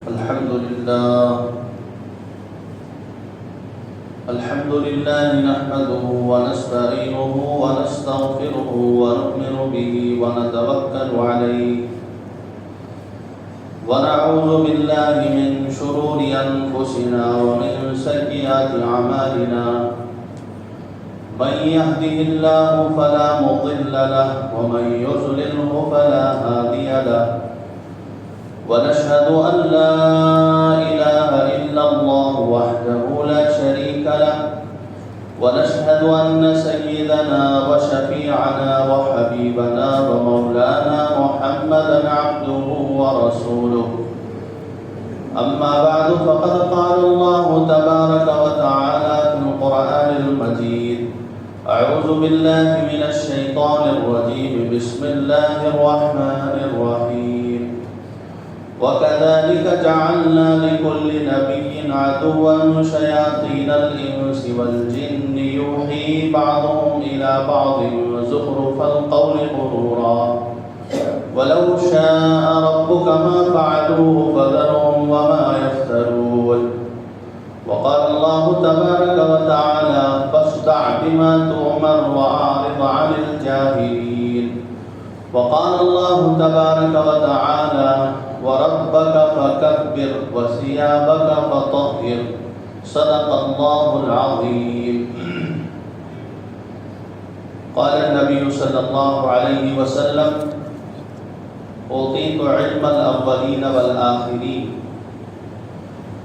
الحمد لله نحمده ونستعينه ونستغفره ونؤمن به ونتوكل عليه ونعوذ بالله من شرور أنفسنا ومن سيئات أعمالنا من يهده الله فلا مضل له ومن يضلله فلا هادي له ونشهد أن لا إله إلا الله وحده لا شريك له ونشهد أن سيدنا وشفيعنا وحبيبنا ومولانا محمدا عبده ورسوله أما بعد فقد قال الله تبارك وتعالى في القرآن المجيد أعوذ بالله من الشيطان الرجيم بسم الله الرحمن الرحيم وكذلك جعلنا لكل نبي عدوا شياطين الإنس والجن يوحي بعضهم إلى بعض زخرف القول غرورا ولو شاء ربك ما فعلوه فذرهم وما يفترون وقال الله تبارك وتعالى فاصدع بما تؤمر وأعرض عن الجاهلين وقال الله تبارك وتعالى وربك فكبر وثيابك فطهر صدق الله العظيم قال النبي صلى الله عليه وسلم أوتيت علم الأولين والآخرين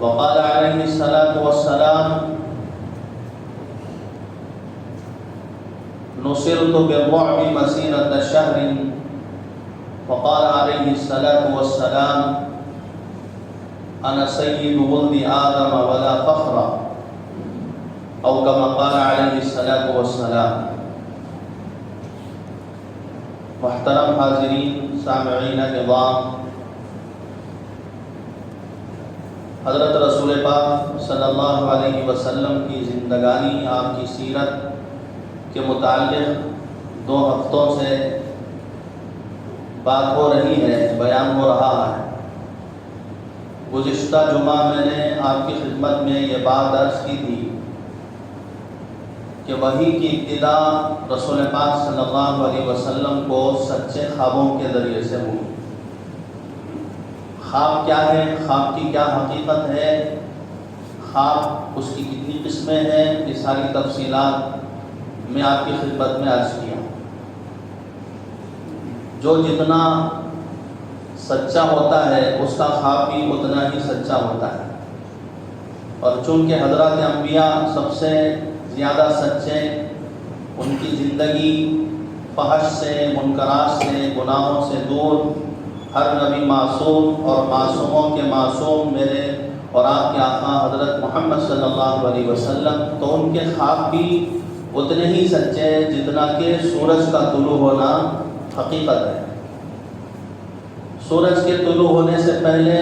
وقال عليه الصلاة والسلام نصرت بالرعب مسيرة شهر وقال عليه الصلاة والسلام أنا سيد ولد آدم ولا فخر أو كما قال عليه الصلاة والسلام محترم حاضرین سامعین کرام، حضرت رسول پاک صلی اللہ علیہ وسلم کی زندگانی، آپ کی سیرت کے متعلق 2 ہفتوں سے بات ہو رہی ہے، بیان ہو رہا ہے۔ گزشتہ جمعہ میں نے آپ کی خدمت میں یہ بات عرض کی تھی کہ وحی کی ابتدا رسول پاک صلی اللہ علیہ وسلم کو سچے خوابوں کے ذریعے سے ہوئی۔ خواب کیا ہے، خواب کی کیا حقیقت ہے، خواب اس کی کتنی قسمیں ہیں، یہ ساری تفصیلات میں آپ کی خدمت میں عرض کیا۔ جو جتنا سچا ہوتا ہے اس کا خواب بھی اتنا ہی سچا ہوتا ہے، اور چونکہ حضرات انبیاء سب سے زیادہ سچے، ان کی زندگی فحش سے، منکرات سے، گناہوں سے دور، ہر نبی معصوم اور معصوموں کے معصوم میرے اور آپ کے آقا حضرت محمد صلی اللہ علیہ وسلم، تو ان کے خواب بھی اتنے ہی سچے جتنا کہ سورج کا طلوع ہونا حقیقت ہے۔ سورج کے طلوع ہونے سے پہلے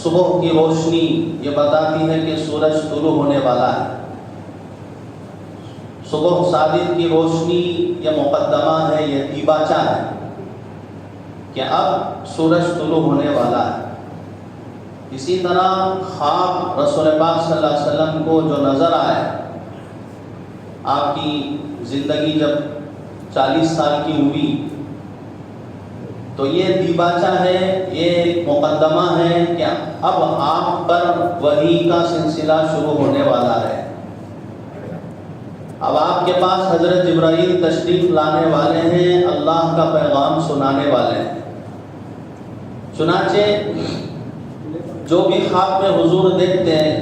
صبح کی روشنی یہ بتاتی ہے کہ سورج طلوع ہونے والا ہے۔ صبح صادق کی روشنی یہ مقدمہ ہے، یہ دیباچہ ہے کہ اب سورج طلوع ہونے والا ہے۔ اسی طرح خواب رسول پاک صلی اللہ علیہ وسلم کو جو نظر آئے، آپ کی زندگی جب 40 سال کی ہوئی تو یہ دیباچہ ہے، یہ ایک مقدمہ ہے کہ اب آپ پر وحی کا سلسلہ شروع ہونے والا ہے۔ اب آپ کے پاس حضرت جبرائیل تشریف لانے والے ہیں، اللہ کا پیغام سنانے والے ہیں۔ چنانچہ جو بھی خواب میں حضور دیکھتے ہیں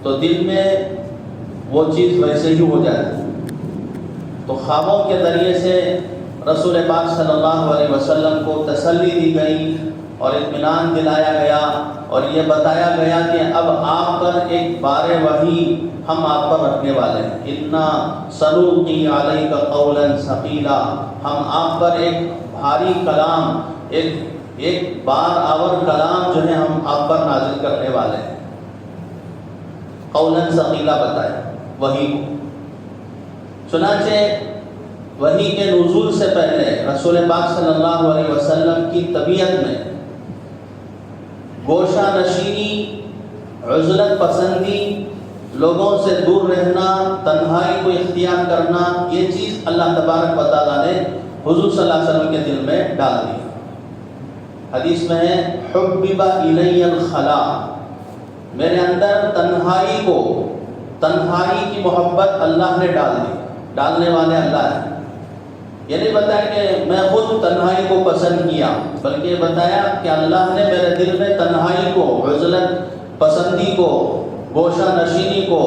تو دل میں وہ چیز ویسے ہی ہو جاتی ہے۔ تو خوابوں کے ذریعے سے رسول پاک صلی اللہ علیہ وسلم کو تسلی دی گئی اور اطمینان دلایا گیا اور یہ بتایا گیا کہ اب آپ پر ایک بار وحی ہم آپ پر رکھنے والے ہیں۔ اِنَّا سَنُلْقِي عَلَيْكَ قَوْلًا ثَقِيلًا، ہم آپ پر ایک بھاری کلام، ایک بار آور کلام جو ہے ہم آپ پر نازل کرنے والے ہیں۔ قولاً ثقیلا بتایا وحی کو۔ چنانچہ وحی کے نزول سے پہلے رسول پاک صلی اللہ علیہ وسلم کی طبیعت میں گوشہ نشینی، عزلت پسندی، لوگوں سے دور رہنا، تنہائی کو اختیار کرنا، یہ چیز اللہ تبارک و تعالیٰ نے حضور صلی اللہ علیہ وسلم کے دل میں ڈال دی۔ حدیث میں ہے حبب الی الخلا، میرے اندر تنہائی کی محبت اللہ نے ڈال دی۔ ڈالنے والے اللہ ہے۔ یہ نہیں بتایا کہ میں خود تنہائی کو پسند کیا، بلکہ یہ بتایا کہ اللہ نے میرے دل میں تنہائی کو، عزلت پسندی کو، گوشہ نشینی کو،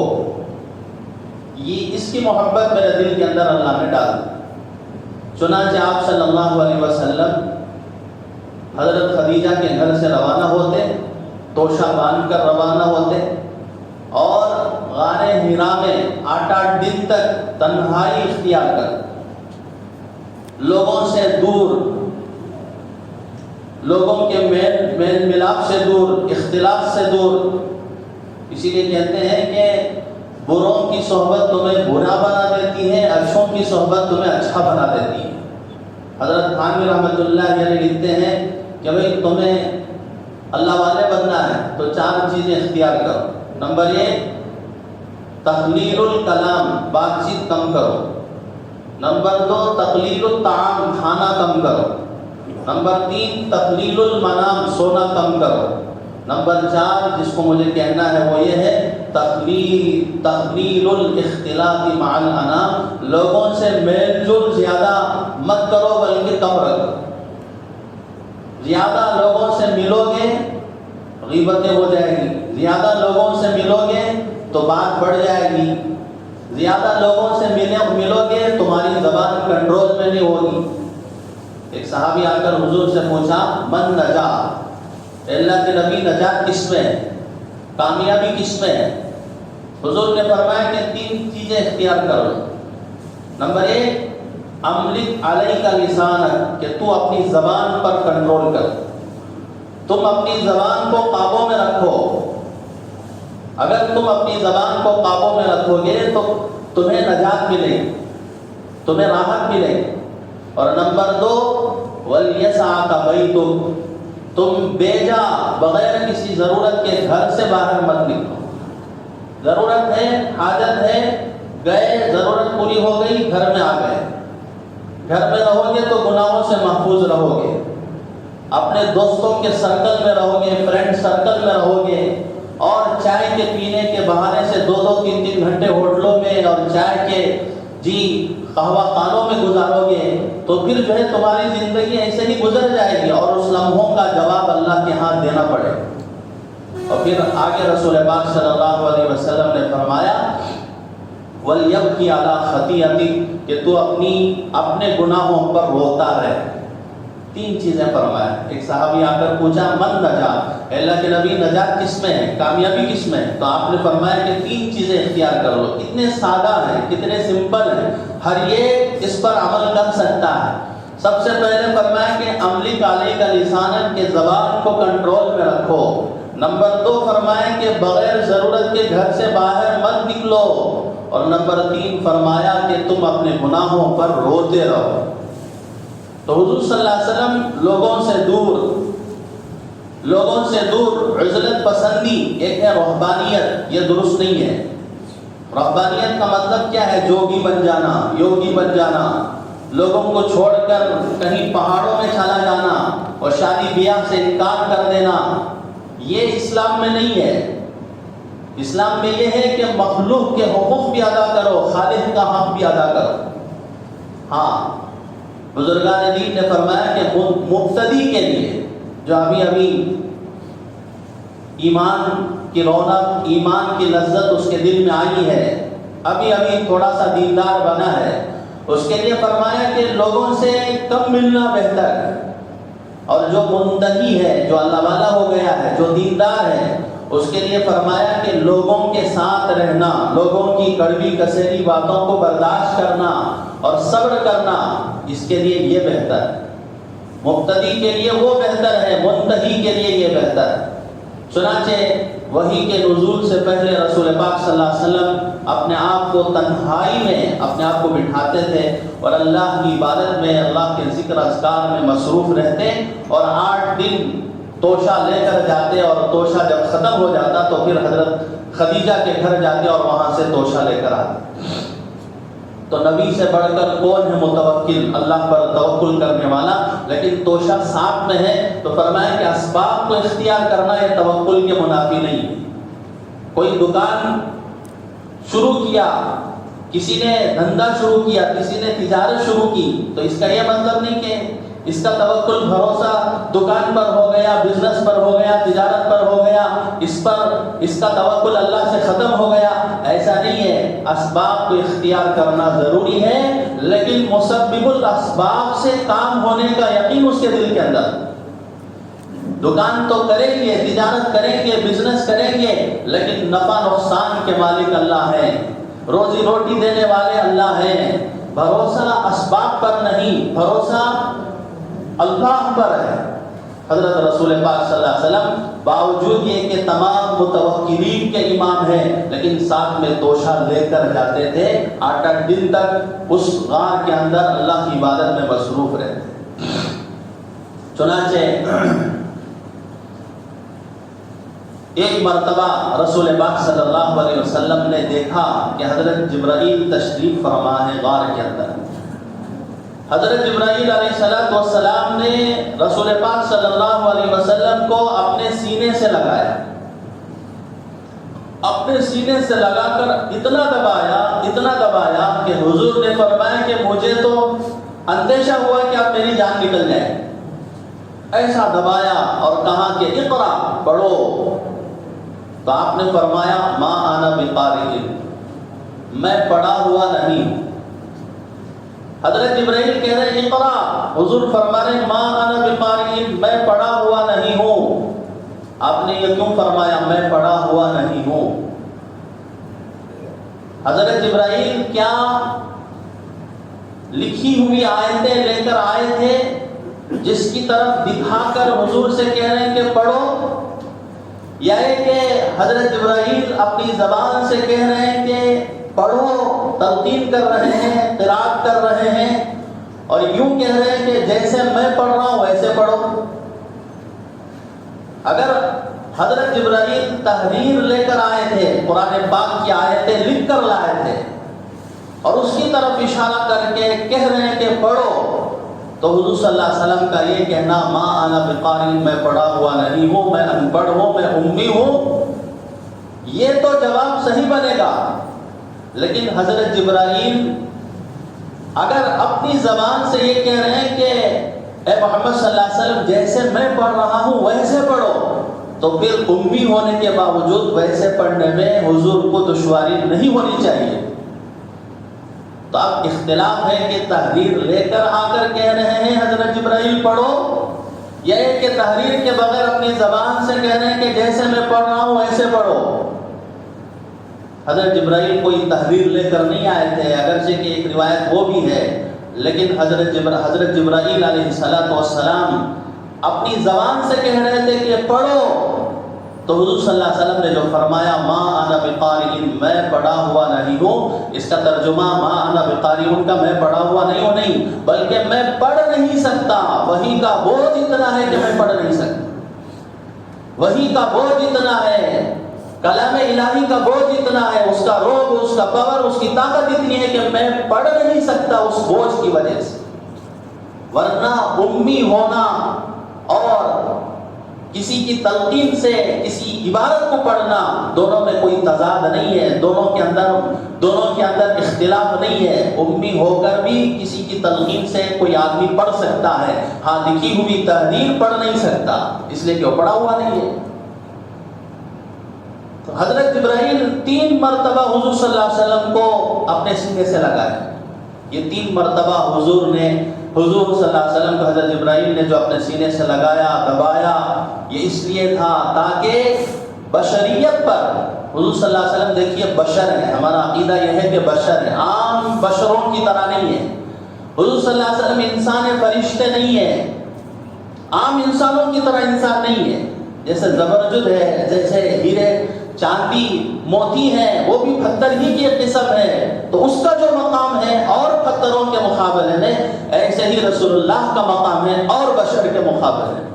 یہ اس کی محبت میرے دل کے اندر اللہ نے ڈال دی۔ چنانچہ آپ صلی اللہ علیہ وسلم حضرت خدیجہ کے گھر سے روانہ ہوتے، توشہ باندھ کر روانہ ہوتے، اور غار حرا میں 8 دن تک تنہائی اختیار کر، لوگوں سے دور، لوگوں کے میل ملاپ سے دور، اختلاف سے دور۔ اسی لیے کہتے ہیں کہ بروں کی صحبت تمہیں برا بنا دیتی ہے، اچھوں کی صحبت تمہیں اچھا بنا دیتی ہے۔ حضرت خانوی رحمۃ اللہ علیہ لکھتے ہیں کہ بھئی تمہیں اللہ والے بننا ہے تو 4 چیزیں اختیار کرو۔ نمبر 1 تقلیل الکلام، بات چیت کم کرو۔ نمبر 2 تقلیل الطعام، کھانا کم کرو۔ نمبر 3 تقلیل المنام، سونا کم کرو۔ نمبر 4 جس کو مجھے کہنا ہے وہ یہ ہے تقلیل الاختلاط مع الانام، لوگوں سے میل جول زیادہ مت کرو بلکہ کم رکھو۔ زیادہ لوگوں سے ملو گے غیبتیں ہو جائے گی، زیادہ لوگوں سے ملو گے تو بات بڑھ جائے گی، زیادہ لوگوں سے ملو گے تمہاری زبان کنٹرول میں نہیں ہوگی۔ ایک صحابی آ کر حضور سے پوچھا من نجات، اللہ کے نبی نجات کس میں ہے، کامیابی کس میں ہے؟ حضور نے فرمایا کہ 3 چیزیں اختیار کرو۔ نمبر 1 املک علیک لسانک، کہ تو اپنی زبان پر کنٹرول کر، تم اپنی زبان کو قابو میں رکھو۔ اگر تم اپنی زبان کو قابو میں رکھو گے تو تمہیں نجات ملے گی، تمہیں راحت ملے گی۔ اور نمبر 2 وَلْيَسْعَكَ بَيْتُكَ، تم بیجا بغیر کسی ضرورت کے گھر سے باہر مت نکلو۔ ضرورت ہے، حاجت ہے، گئے، ضرورت پوری ہو گئی، گھر میں آ گئے۔ گھر میں رہو گے تو گناہوں سے محفوظ رہو گے، اپنے دوستوں کے سرکل میں رہو گے، فرینڈ سرکل میں رہو گے، اور چائے کے پینے کے بہانے سے 2-2 3-3 گھنٹے ہوٹلوں میں اور چائے کے قہوہ خانوں میں گزارو گے تو پھر جو ہے تمہاری زندگی ایسے ہی گزر جائے گی، اور اس لمحوں کا جواب اللہ کے ہاتھ دینا پڑے۔ اور پھر آگے رسول پاک صلی اللہ علیہ وسلم نے فرمایا وَلْيَبْكِ عَلَىٰ خَطِيئَتِكَ، کہ تو اپنے گناہوں پر روتا رہے۔ 3 چیزیں فرمایا۔ ایک صحابی آ کر پوچھا من نجات، اللہ کے نبی نجات کس میں ہے، کامیابی کس میں ہے؟ تو آپ نے فرمایا کہ 3 چیزیں اختیار کر لو۔ کتنے سادہ ہیں، کتنے سمپل ہیں، ہر ایک اس پر عمل کر سکتا ہے۔ سب سے پہلے فرمایا کہ املک علیک لسانک، کے زبان کو کنٹرول میں رکھو۔ نمبر 2 فرمایا کہ بغیر ضرورت کے گھر سے باہر مت نکلو۔ اور نمبر 3 فرمایا کہ تم اپنے گناہوں پر روتے رہو۔ تو حضور صلی اللہ علیہ وسلم لوگوں سے دور، عزلت پسندی، ایک ہے رہبانیت، یہ درست نہیں ہے۔ رہبانیت کا مطلب کیا ہے؟ جوگی بن جانا، یوگی بن جانا، لوگوں کو چھوڑ کر کہیں پہاڑوں میں چلا جانا اور شادی بیاہ سے انکار کر دینا، یہ اسلام میں نہیں ہے۔ اسلام میں یہ ہے کہ مخلوق کے حقوق بھی ادا کرو، خالق کا حق بھی ادا کرو۔ ہاں، بزرگان دین نے فرمایا کہ مبتدی کے لیے جو ابھی ایمان کی رونق، ایمان کی لذت اس کے دل میں آئی ہے، ابھی تھوڑا سا دیندار بنا ہے، اس کے لیے فرمایا کہ لوگوں سے کم ملنا بہتر ہے۔ اور جو منتہی ہے، جو اللہ والا ہو گیا ہے، جو دیندار ہے، اس کے لیے فرمایا کہ لوگوں کے ساتھ رہنا، لوگوں کی کڑوی کسیری باتوں کو برداشت کرنا اور صبر کرنا، اس کے لیے یہ بہتر ہے۔ مبتدی کے لیے وہ بہتر ہے، منتہی کے لیے یہ بہتر ہے۔ چنانچہ وحی کے نزول سے پہلے رسول پاک صلی اللہ علیہ وسلم اپنے آپ کو تنہائی میں اپنے آپ کو بٹھاتے تھے اور اللہ کی عبادت میں، اللہ کے ذکر اذکار میں مصروف رہتے، اور 8 دن توشہ لے کر جاتے اور توشہ جب ختم ہو جاتا تو پھر حضرت خدیجہ کے گھر جاتے اور وہاں سے توشہ لے کر آتے. تو نبی سے بڑھ کر کون ہے متوکل، اللہ پر توکل کرنے والا؟ لیکن توشہ ساتھ میں ہے تو فرمایا کہ اسباب کو اختیار کرنا یہ توکل کے منافی نہیں ہے. کوئی دکان شروع کیا، کسی نے دھندا شروع کیا، کسی نے تجارت شروع کی، تو اس کا یہ مطلب نہیں کہ اس کا توکل بھروسہ دکان پر ہو گیا، بزنس پر ہو گیا، تجارت پر ہو گیا، اس کا توکل اللہ سے ختم ہو گیا. ایسا نہیں ہے. اسباب کو اختیار کرنا ضروری ہے، لیکن مسبب الاسباب سے کام ہونے کا یقین اس کے دل کے اندر. دکان تو کریں گے، تجارت کریں گے، بزنس کریں گے، لیکن نفع نقصان کے مالک اللہ ہے، روزی روٹی دینے والے اللہ ہیں. بھروسہ اسباب پر نہیں، بھروسہ اللہ پر ہے. حضرت رسول پاک صلی اللہ علیہ وسلم باوجود یہ کہ تمام متوکلین کے امام ہیں، لیکن ساتھ میں توشہ لے کر جاتے تھے. 8 دن تک اس غار کے اندر اللہ کی عبادت میں مصروف رہتے. چنانچہ ایک مرتبہ رسول پاک صلی اللہ علیہ وسلم نے دیکھا کہ حضرت جبرائیل تشریف فرما ہے غار کے اندر. حضرت جبرائیل علیہ السلام نے رسول پاک صلی اللہ علیہ وسلم کو اپنے سینے سے لگایا. اپنے سینے سے لگا کر اتنا دبایا کہ حضور نے فرمایا کہ مجھے تو اندیشہ ہوا کہ اب میری جان نکل جائے. ایسا دبایا اور کہا کہ اقرا، پڑھو. تو آپ نے فرمایا ما انا بقارئ، میں پڑھا ہوا نہیں. حضرت جبرائیل کہہ رہے اقرا، حضور فرما رہے ما انا بقارئ، میں پڑھا ہوا نہیں ہوں. آپ نے یہ کیوں فرمایا میں پڑھا ہوا نہیں ہوں؟ حضرت جبرائیل کیا لکھی ہوئی آیتیں لے کر آئے تھے جس کی طرف دکھا کر حضور سے کہہ رہے ہیں کہ پڑھو، یا کہ حضرت جبرائیل اپنی زبان سے کہہ رہے ہیں کہ پڑھو، تلقین کر رہے ہیں، قرات کر رہے ہیں، اور یوں کہہ رہے ہیں کہ جیسے میں پڑھ رہا ہوں ویسے پڑھو؟ اگر حضرت جبرائیل تحریر لے کر آئے تھے، قرآن پاک کی آیتیں لکھ کر لائے تھے اور اس کی طرف اشارہ کر کے کہہ رہے ہیں کہ پڑھو، تو حضور صلی اللہ علیہ وسلم کا یہ کہنا ما انا بقارئ، میں پڑھا ہوا نہیں ہوں، میں ان پڑھ ہوں، میں امی ہوں، یہ تو جواب صحیح بنے گا. لیکن حضرت جبرائیل اگر اپنی زبان سے یہ کہہ رہے ہیں کہ اے محمد صلی اللہ علیہ وسلم جیسے میں پڑھ رہا ہوں ویسے پڑھو، تو پھر امی ہونے کے باوجود ویسے پڑھنے میں حضور کو دشواری نہیں ہونی چاہیے. تو اب اختلاف ہے کہ تحریر لے کر آ کر کہہ رہے ہیں حضرت جبرائیل پڑھو، یا کہ تحریر کے بغیر اپنی زبان سے کہہ رہے ہیں کہ جیسے میں پڑھ رہا ہوں ویسے پڑھو. حضرت جبرائیل کوئی تحریر لے کر نہیں آئے تھے، اگرچہ کہ ایک روایت وہ بھی ہے، لیکن حضرت جبرائیل علیہ السلام اپنی زبان سے کہہ رہے تھے کہ پڑھو. تو حضور صلی اللہ علیہ وسلم نے جو فرمایا ما انا بقارئ، میں پڑھا ہوا نہیں ہوں، اس کا ترجمہ ما انا بقارئ کا میں پڑھا ہوا نہیں ہوں نہیں، بلکہ میں پڑھ نہیں سکتا. وحی کا بوجھ اتنا ہے کہ میں پڑھ نہیں سکتا. وحی کا بوجھ اتنا ہے، کلام الہی کا بوجھ اتنا ہے، اس کا روب، اس کا پاور، اس کی طاقت اتنی ہے کہ میں پڑھ نہیں سکتا اس بوجھ کی وجہ سے. ورنہ امی ہونا اور کسی کی تلقین سے کسی عبارت کو پڑھنا، دونوں میں کوئی تضاد نہیں ہے، دونوں کے اندر اختلاف نہیں ہے. امی ہو کر بھی کسی کی تلقین سے کوئی آدمی پڑھ سکتا ہے، ہاں لکھی ہوئی تحریر پڑھ نہیں سکتا، اس لیے کہ وہ پڑھا ہوا نہیں ہے. تو حضرت جبرائیل 3 مرتبہ حضور صلی اللہ علیہ وسلم کو اپنے سینے سے لگائے. یہ 3 مرتبہ حضور صلی اللہ علیہ وسلم کو حضرت جبرائیل نے جو اپنے سینے سے لگایا، دبایا، یہ اس لیے تھا تاکہ بشریت پر، حضور صلی اللہ علیہ وسلم دیکھیے بشر ہے، ہمارا عقیدہ یہ ہے کہ بشر ہے، عام بشروں کی طرح نہیں ہے. حضور صلی اللہ علیہ وسلم انسان فرشتے نہیں ہے، عام انسانوں کی طرح انسان نہیں ہے. جیسے زبرجد ہے، جیسے ہیرے چاندی موتی ہے، وہ بھی پتھر ہی کی قسم ہے، تو اس کا جو مقام ہے اور پتھروں کے مقابلے میں، ایسے ہی رسول اللہ کا مقام ہے اور بشر کے مقابلے میں.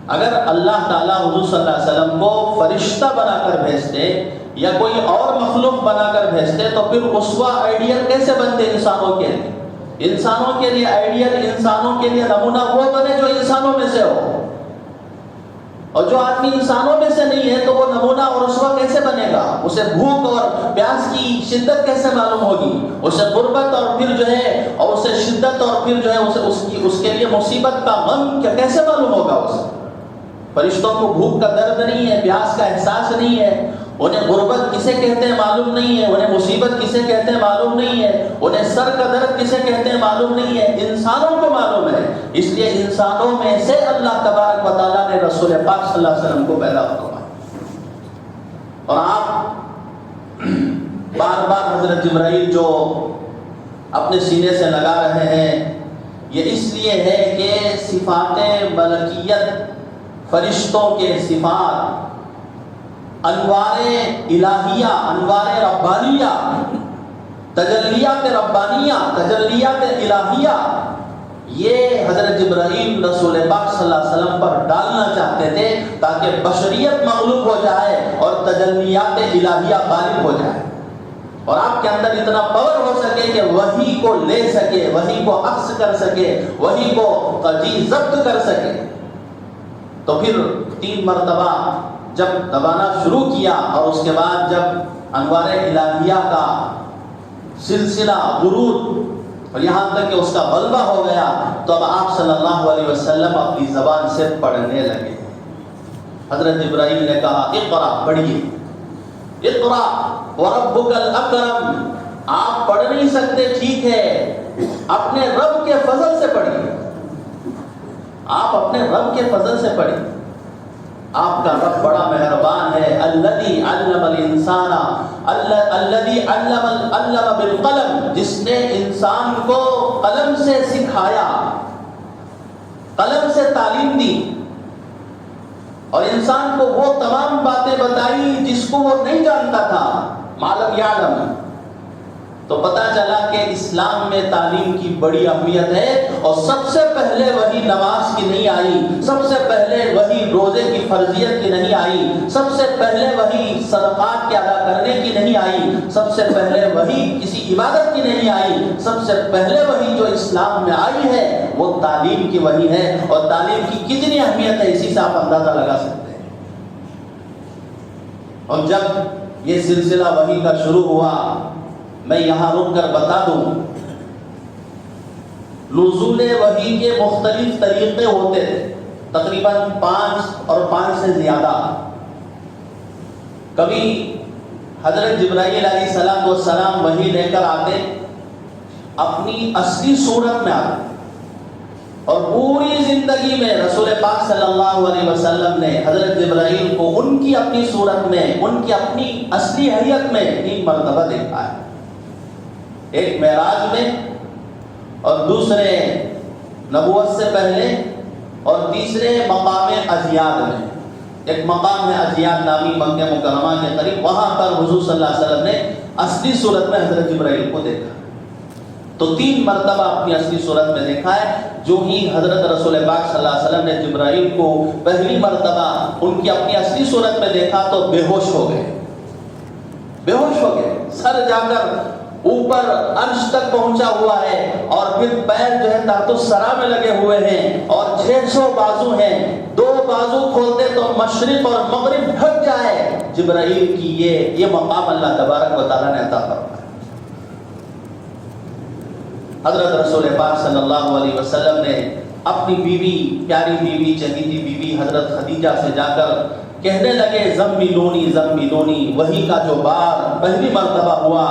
اگر اللہ تعالیٰ حضور صلی اللہ علیہ وسلم کو فرشتہ بنا کر بھیجتے یا کوئی اور مخلوق بنا کر بھیجتے تو پھر اسوہ آئیڈیل کیسے بنتے انسانوں کے لیے؟ انسانوں کے لیے آئیڈیل، انسانوں کے لیے نمونہ وہ بنے جو انسانوں میں سے ہو، اور جو آدمی انسانوں میں سے نہیں ہے تو وہ نمونہ اور اسوہ کیسے بنے گا؟ اسے بھوک اور پیاس کی شدت کیسے معلوم ہوگی؟ اسے غربت اور پھر جو ہے اور اسے شدت اور پھر جو ہے اس کے لیے مصیبت کا غم کیسے معلوم ہوگا اسے؟ فرشتوں کو بھوک کا درد نہیں ہے، پیاس کا احساس نہیں ہے، انہیں غربت کسے کہتے ہیں معلوم نہیں ہے، انہیں مصیبت کسے کہتے ہیں معلوم نہیں ہے، انہیں سر کا درد کسے کہتے ہیں معلوم نہیں ہے، انسانوں کو معلوم ہے۔ اس لیے انسانوں میں سے اللہ تبارک و تعالیٰ نے رسول پاک صلی اللہ علیہ وسلم کو پیدا فرمایا۔ اور آپ بار بار حضرت جبرائیل جو اپنے سینے سے لگا رہے ہیں، یہ اس لیے ہے کہ صفات ملکیت، فرشتوں کے صفات، انوار الہیہ، انوار ربانیہ، تجلیات ربانیہ، تجلیات الہیہ، یہ حضرت جبرائیل رسول پاک صلی اللہ علیہ وسلم پر ڈالنا چاہتے تھے تاکہ بشریت مغلوب ہو جائے اور تجلیات الہیہ غالب ہو جائے، اور آپ کے اندر اتنا پاور ہو سکے کہ وحی کو لے سکے، وحی کو عکس کر سکے، وحی کو ضبط کر سکے۔ تو پھر 3 مرتبہ جب دبانا شروع کیا اور اس کے بعد جب انوار الہیہ کا سلسلہ ورود اور یہاں تک کہ اس کا غلبہ ہو گیا تو اب آپ صلی اللہ علیہ وسلم اپنی زبان سے پڑھنے لگے۔ حضرت جبرائیل نے کہا اقرا، پڑھیے، اقرا وربک الاکرم، آپ پڑھ نہیں سکتے ٹھیک ہے، اپنے رب کے فضل سے پڑھیے، آپ اپنے رب کے فضل سے پڑھیں، آپ کا رب بڑا مہربان ہے۔ الذی علم الانسان، الذی علم بالقلم، جس نے انسان کو قلم سے سکھایا، قلم سے تعلیم دی اور انسان کو وہ تمام باتیں بتائی جس کو وہ نہیں جانتا تھا، ما لم یعلم۔ تو پتہ چلا کہ اسلام میں تعلیم کی بڑی اہمیت ہے، اور سب سے پہلے وہی نماز کی نہیں آئی، سب سے پہلے وہی روزے کی فرضیت کی نہیں آئی، سب سے پہلے وہی صدقات کے ادا کرنے کی نہیں آئی، سب سے پہلے وہی کسی عبادت کی نہیں آئی، سب سے پہلے وہی جو اسلام میں آئی ہے وہ تعلیم کی وہی ہے، اور تعلیم کی کتنی اہمیت ہے اسی سے آپ اندازہ لگا سکتے ہیں۔ اور جب یہ سلسلہ وحی کا شروع ہوا، میں یہاں رک کر بتا دوں، نزول وحی کے مختلف طریقے ہوتے تھے، تقریباً 5 اور 5 سے زیادہ۔ کبھی حضرت جبرائیل علیہ السلام وحی لے کر آتے، اپنی اصلی صورت میں آتے، اور پوری زندگی میں رسول پاک صلی اللہ علیہ وسلم نے حضرت جبرائیل کو ان کی اپنی صورت میں، ان کی اپنی اصلی حیت میں 3 مرتبہ دیکھا ہے، ایک معراج میں، اور دوسرے نبوت سے پہلے، اور تیسرے مقام ازیاد میں۔ ایک مقام ہے ازیاد نامی مکہ مکرمہ کے قریب، وہاں پر حضور صلی اللہ علیہ وسلم نے اصلی صورت میں حضرت جبرائیل کو دیکھا، تو 3 مرتبہ اپنی اصلی صورت میں دیکھا ہے۔ جو ہی حضرت رسول پاک صلی اللہ علیہ وسلم نے جبرائیل کو پہلی مرتبہ ان کی اپنی اصلی صورت میں دیکھا تو بے ہوش ہو گئے، بے ہوش ہو گئے، سر جا کر اوپر عرش تک پہنچا ہوا ہے، اور پھر پیر جو ہے تحت الثری میں لگے ہوئے ہیں، اور 600 بازو ہیں، 2 بازو کھولتے تو مشرق اور مغرب ڈھک جائے۔ جبرائیل کی یہ مقام اللہ تبارک و تعالیٰ نے عطا فرمایا۔ حضرت رسول پاک صلی اللہ علیہ وسلم نے اپنی بیوی، پیاری بیوی، چہیتی بیوی حضرت خدیجہ سے جا کر کہنے لگے زملونی زملونی، وحی کا جو بار پہلی مرتبہ ہوا،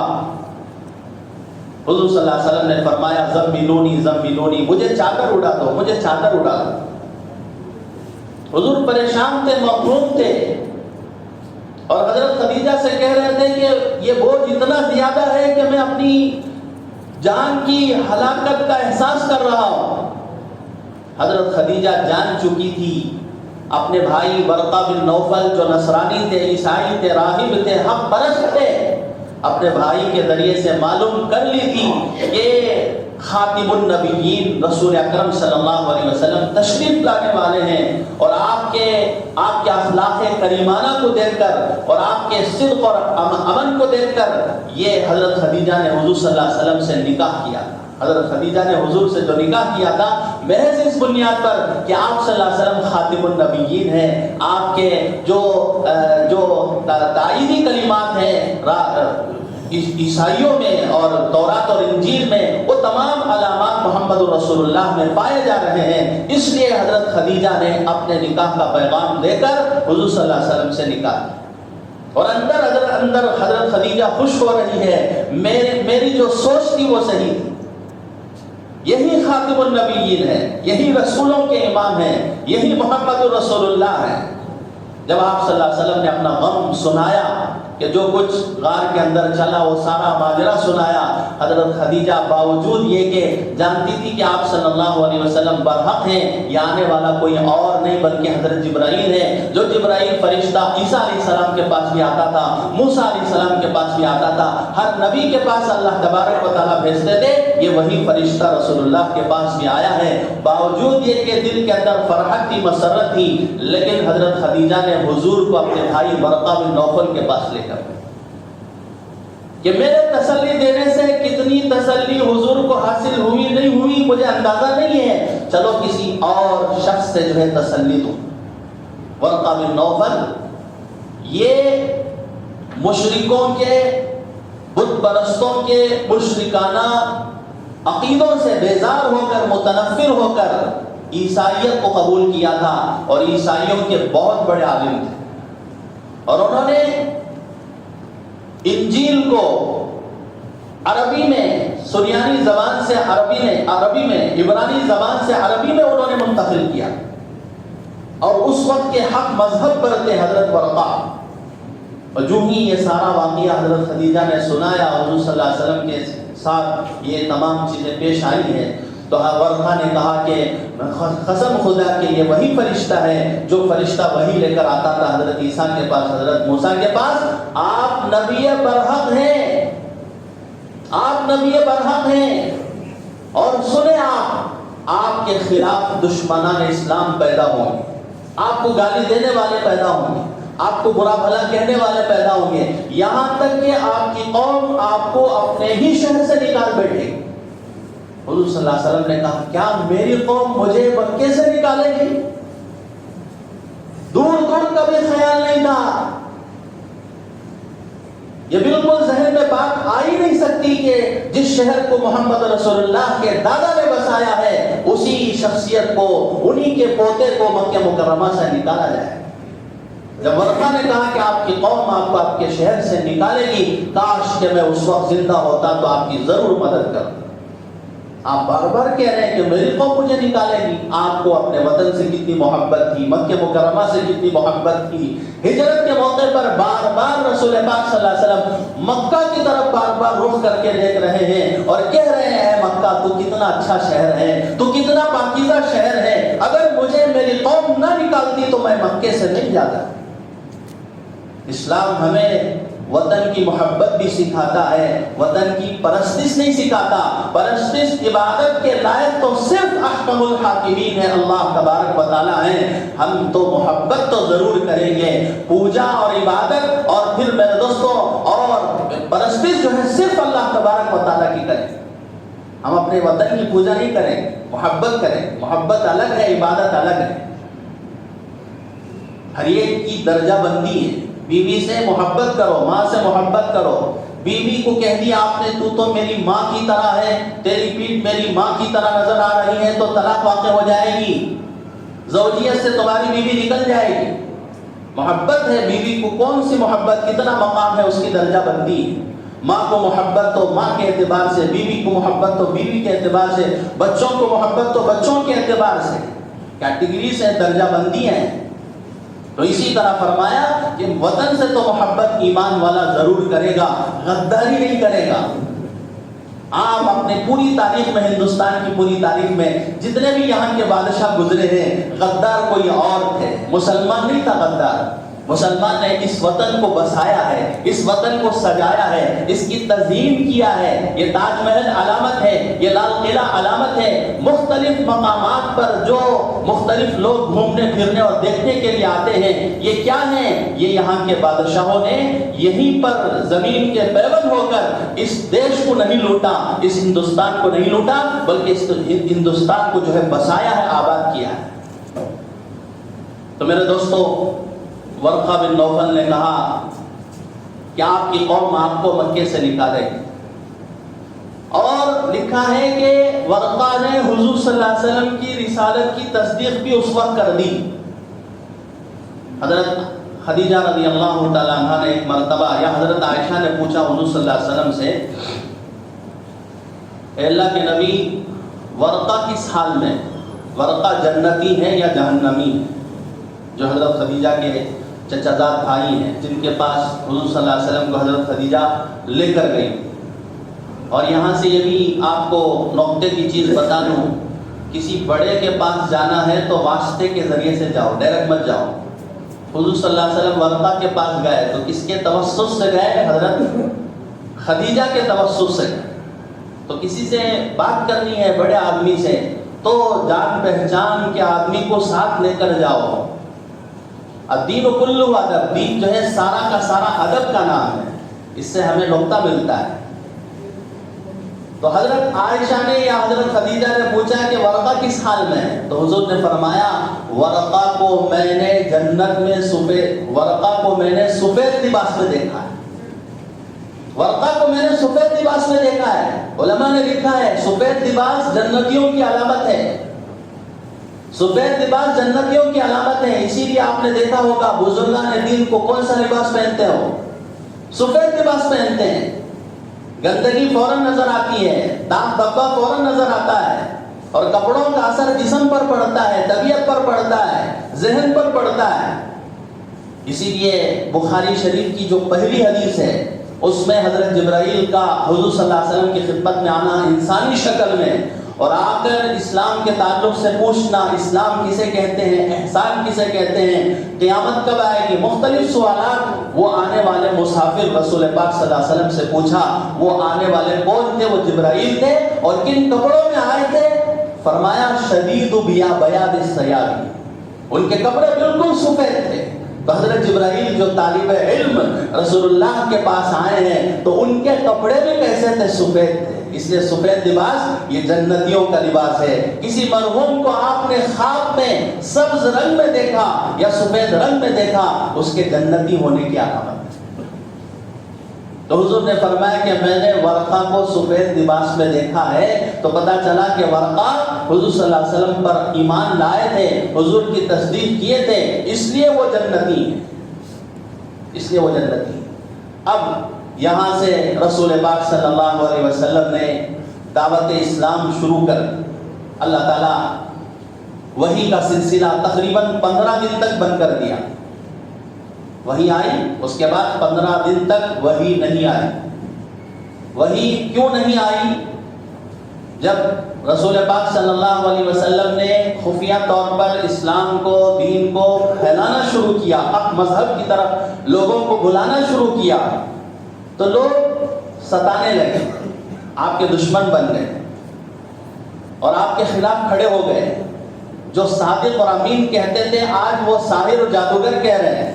حضور صلی اللہ علیہ وسلم نے فرمایا زملونی زملونی، مجھے چادر اڑا دو، مجھے چادر اڑا دو۔ حضور پریشان تھے، محروم تھے، اور حضرت خدیجہ سے کہہ رہے تھے کہ یہ بوجھ اتنا زیادہ ہے کہ میں اپنی جان کی ہلاکت کا احساس کر رہا ہوں۔ حضرت خدیجہ جان چکی تھی، اپنے بھائی ورقہ بن نوفل جو نصرانی تھے، عیسائی تھے، راہب تھے، حق پرست تھے، اپنے بھائی کے ذریعے سے معلوم کر لی تھی کہ خاتم النبیین رسول اکرم صلی اللہ علیہ وسلم تشریف لانے والے ہیں، اور آپ کے اخلاق کریمانہ کو دیکھ کر اور آپ کے صدق اور امن کو دیکھ کر یہ حضرت خدیجہ نے حضور صلی اللہ علیہ وسلم سے نکاح کیا تھا۔ حضرت خدیجہ نے حضور سے جو نکاح کیا تھا محض اس بنیاد پر کہ آپ صلی اللہ علیہ وسلم خاتم النبیین ہیں، آپ کے جو تائیدی کلمات ہیں عیسائیوں میں اور تورات اور انجیل میں، وہ تمام علامات محمد الرسول اللہ میں پائے جا رہے ہیں، اس لیے حضرت خدیجہ نے اپنے نکاح کا پیغام دے کر حضور صلی اللہ علیہ وسلم سے نکاح کیا، اور اندر حضرت خدیجہ خوش ہو رہی ہے، میری جو سوچ تھی وہ صحیح تھی، یہی خاتم النبیین ہے، یہی رسولوں کے امام ہیں، یہی محمد الرسول اللہ ہے۔ جب آپ صلی اللہ علیہ وسلم نے اپنا غم سنایا کہ جو کچھ غار کے اندر چلا وہ سارا ماجرا سنایا، حضرت خدیجہ باوجود یہ کہ جانتی تھی کہ آپ صلی اللہ علیہ وسلم برحق ہیں، یہ آنے والا کوئی اور نہیں بلکہ حضرت جبرائیل ہے، جو جبرائیل فرشتہ عیسیٰ علیہ السلام کے پاس بھی آتا تھا، موسیٰ علیہ السلام کے پاس بھی آتا تھا، ہر نبی کے پاس اللہ تبارک و تعالیٰ بھیجتے تھے، یہ وہی فرشتہ رسول اللہ کے پاس بھی آیا ہے۔ باوجود یہ کہ دل کے اندر فرحت تھی، مسرت تھی، لیکن حضرت خدیجہ نے حضور کو اپنے بھائی ورقہ بن نوفل کے پاس لے کر کہ میرے تسلی دینے سے کتنی تسلی حضور کو حاصل ہوئی نہیں ہوئی مجھے اندازہ نہیں ہے، چلو کسی اور شخص سے جو ہے تسلی دو۔ ورقہ بن نوفل یہ مشرکوں کے، بت پرستوں کے مشرکانہ عقیدوں سے بیزار ہو کر، متنفر ہو کر عیسائیت کو قبول کیا تھا، اور عیسائیوں کے بہت بڑے عالم تھے، اور انہوں نے انجیل کو عربی میں، سریانی زبان سے عربی میں عبرانی زبان سے عربی میں انہوں نے منتقل کیا، اور اس وقت کے حق مذہب پر تھے حضرت ورقہ۔ اور جو ہی یہ سارا واقعہ حضرت خدیجہ نے سنایا، حضور صلی اللہ علیہ وسلم کے ساتھ یہ تمام چیزیں پیش آئی ہیں، تو ورقہ نے کہا کہ قسم خدا کہ یہ وہی فرشتہ ہے جو فرشتہ وہی لے کر آتا تھا حضرت عیسیٰ کے پاس، حضرت موسیٰ کے پاس، آپ نبی برحق ہیں، آپ نبی برحق ہیں، اور سنیں آپ کے خلاف دشمنان اسلام پیدا ہوں گے، آپ کو گالی دینے والے پیدا ہوں گے، آپ کو برا بھلا کہنے والے پیدا ہوں گے، یہاں تک کہ آپ کی قوم آپ کو اپنے ہی شہر سے نکال بیٹھے گی۔ حضور صلی اللہ علیہ وسلم نے کہا کیا میری قوم مجھے مکے سے نکالے گی؟ دور کبھی خیال نہیں تھا، یہ بالکل ذہن میں بات آ ہی نہیں سکتی کہ جس شہر کو محمد رسول اللہ کے دادا نے بسایا ہے اسی شخصیت کو، انہی کے پوتے کو مکہ مکرمہ سے نکالا جائے۔ جب ورقہ نے کہا کہ آپ کی قوم آپ کو آپ کے شہر سے نکالے گی، کاش کہ میں اس وقت زندہ ہوتا تو آپ کی ضرور مدد کرتا۔ آپ بار بار کہہ رہے ہیں کہ میری قوم مجھے نکالے گی، آپ کو اپنے وطن سے کتنی محبت تھی، مکہ مکرمہ سے کتنی محبت تھی، ہجرت کے موقع پر بار بار رسول پاک صلی اللہ علیہ وسلم مکہ کی طرف بار بار رخ کر کے دیکھ رہے ہیں اور کہہ رہے ہیں اے مکہ تو کتنا اچھا شہر ہے، تو کتنا پاکیزہ شہر ہے، اگر مجھے میری قوم نہ نکالتی تو میں مکے سے نہیں جاتا۔ اسلام ہمیں وطن کی محبت بھی سکھاتا ہے، وطن کی پرستش نہیں سکھاتا۔ پرستش عبادت کے لائق تو صرف احکم الحاکمین ہے، اللہ تبارک و تعالیٰ ہیں، ہم تو محبت تو ضرور کریں گے، پوجا اور عبادت اور پھر میرے دوستوں اور پرستش جو ہے صرف اللہ تبارک و تعالیٰ کی کریں۔ ہم اپنے وطن کی پوجا نہیں کریں، محبت کریں، محبت الگ ہے، عبادت الگ ہے، ہر ایک کی درجہ بندی ہے۔ بیوی سے محبت کرو، ماں سے محبت کرو، بیوی کو کہہ دیا آپ نے تو میری ماں کی طرح ہے، تیری پیٹھ میری ماں کی طرح نظر آ رہی ہے تو طلاق واقع ہو جائے گی، زوجیت سے تمہاری بیوی نکل جائے گی۔ محبت ہے، بیوی کو کون سی محبت، کتنا مقام ہے، اس کی درجہ بندی ہے۔ ماں کو محبت تو ماں کے اعتبار سے، بیوی کو محبت تو بیوی کے اعتبار سے، بچوں کو محبت تو بچوں کے اعتبار سے، کیٹیگریز ہیں، درجہ بندی ہیں۔ تو اسی طرح فرمایا کہ وطن سے تو محبت ایمان والا ضرور کرے گا، غداری نہیں کرے گا۔ آپ اپنے پوری تاریخ میں، ہندوستان کی پوری تاریخ میں جتنے بھی یہاں کے بادشاہ گزرے ہیں، غدار کوئی اور تھے، مسلمان نہیں تھا غدار۔ مسلمان نے اس وطن کو بسایا ہے، اس وطن کو سجایا ہے، اس کی تزئین کیا ہے۔ یہ تاج محل علامت ہے، یہ لال قلعہ علامت ہے۔ مختلف مقامات پر جو مختلف لوگ گھومنے پھرنے اور دیکھنے کے لیے آتے ہیں، یہ کیا ہیں؟ یہ یہاں کے بادشاہوں نے یہیں پر زمین کے پیوند ہو کر اس دیش کو نہیں لوٹا، اس ہندوستان کو نہیں لوٹا، بلکہ اس ہندوستان کو جو ہے بسایا ہے، آباد کیا ہے۔ تو میرے دوستو، ورقہ بن نوفل نے کہا کہ آپ کی قوم آپ کو مکے سے نکالے گی، اور لکھا ہے کہ ورقہ نے حضور صلی اللہ علیہ وسلم کی رسالت کی تصدیق بھی اس وقت کر دی۔ حضرت خدیجہ رضی اللہ تعالیٰ عنہ نے ایک مرتبہ، یا حضرت عائشہ نے پوچھا حضور صلی اللہ علیہ وسلم سے، اے اللہ کے نبی، ورقہ کس حال میں، ورقہ جنتی ہے یا جہنمی ہے؟ جو حضرت خدیجہ کے چچا زاد بھائی ہیں، جن کے پاس حضور صلی اللہ علیہ وسلم کو حضرت خدیجہ لے کر گئی۔ اور یہاں سے یہ بھی آپ کو نقطے کی چیز بتا دوں، کسی بڑے کے پاس جانا ہے تو واسطے کے ذریعے سے جاؤ، ڈائریکٹ مت جاؤ۔ حضور صلی اللہ علیہ وسلم ورقہ کے پاس گئے تو کس کے توسط سے گئے؟ حضرت خدیجہ کے توسط سے گئے۔ تو کسی سے بات کرنی ہے بڑے آدمی سے تو جان پہچان کے آدمی کو ساتھ لے کر جاؤ۔ الدین کلہ ادب، دین جو ہے سارا کا سارا ادب کا نام ہے، اس سے ہمیں نقطہ ملتا ہے۔ تو حضرت عائشہ نے یا حضرت خدیجہ نے پوچھا کہ ورقہ کس حال میں ہے؟ تو حضور نے فرمایا، ورقہ کو میں نے جنت میں ورقہ کو میں نے سفید لباس میں دیکھا ہے، ورقہ کو میں نے سفید لباس میں دیکھا ہے۔ علماء نے لکھا ہے سفید لباس جنتیوں کی علامت ہے، سفید لباس جنتیوں کی علامت ہے۔ اسی لیے آپ نے دیکھا ہوگا بزرگان دین کو کون سا لباس پہنتے ہو؟ سفید لباس پہنتے ہیں۔ گندگی فوراً نظر آتی ہے، داغ دھبا فوراً نظر آتا ہے، اور کپڑوں کا اثر جسم پر پڑتا ہے، طبیعت پر پڑتا ہے، ذہن پر پڑتا ہے۔ اسی لیے بخاری شریف کی جو پہلی حدیث ہے اس میں حضرت جبرائیل کا حضور صلی اللہ علیہ وسلم کی خدمت میں آنا انسانی شکل میں، اور آ کر اسلام کے تعلق سے پوچھنا، اسلام کسے کہتے ہیں، احسان کسے کہتے ہیں، قیامت کب آئے گی، مختلف سوالات وہ آنے والے مسافر رسول پاک صلی اللہ علیہ وسلم سے پوچھا۔ وہ آنے والے کون تھے؟ وہ جبرائیل تھے، اور کن کپڑوں میں آئے تھے؟ فرمایا شدید بیاض الثیاب، ان کے کپڑے بالکل سفید تھے۔ تو حضرت جبرائیل جو طالب علم رسول اللہ کے پاس آئے ہیں تو ان کے کپڑے بھی کیسے تھے؟ سفید تھے۔ اس لیے سفید لباس یہ جنتیوں کا لباس ہے۔ کسی مرحوم کو آپ نے خواب میں سبز رنگ میں دیکھا یا سفید رنگ میں دیکھا، اس کے جنتی ہونے کی علامت ہے۔ تو حضور نے فرمایا کہ میں نے ورقہ کو سفید لباس میں دیکھا ہے، تو پتا چلا کہ ورقہ حضور صلی اللہ علیہ وسلم پر ایمان لائے تھے، حضور کی تصدیق کیے تھے، اس لیے وہ جنتی ہیں، اس لیے وہ جنتی ہیں۔ اب یہاں سے رسول پاک صلی اللہ علیہ وسلم نے دعوت اسلام شروع کر، اللہ تعالیٰ وحی کا سلسلہ تقریباً 15 دن تک بند کر دیا۔ وحی آئی، اس کے بعد 15 دن تک وحی نہیں آئی۔ وحی کیوں نہیں آئی؟ جب رسول پاک صلی اللہ علیہ وسلم نے خفیہ طور پر اسلام کو، دین کو پھیلانا شروع کیا، حق مذہب کی طرف لوگوں کو بلانا شروع کیا، تو لوگ ستانے لگے، آپ کے دشمن بن گئے اور آپ کے خلاف کھڑے ہو گئے۔ جو صادق اور امین کہتے تھے آج وہ ساحر و جادوگر کہہ رہے ہیں۔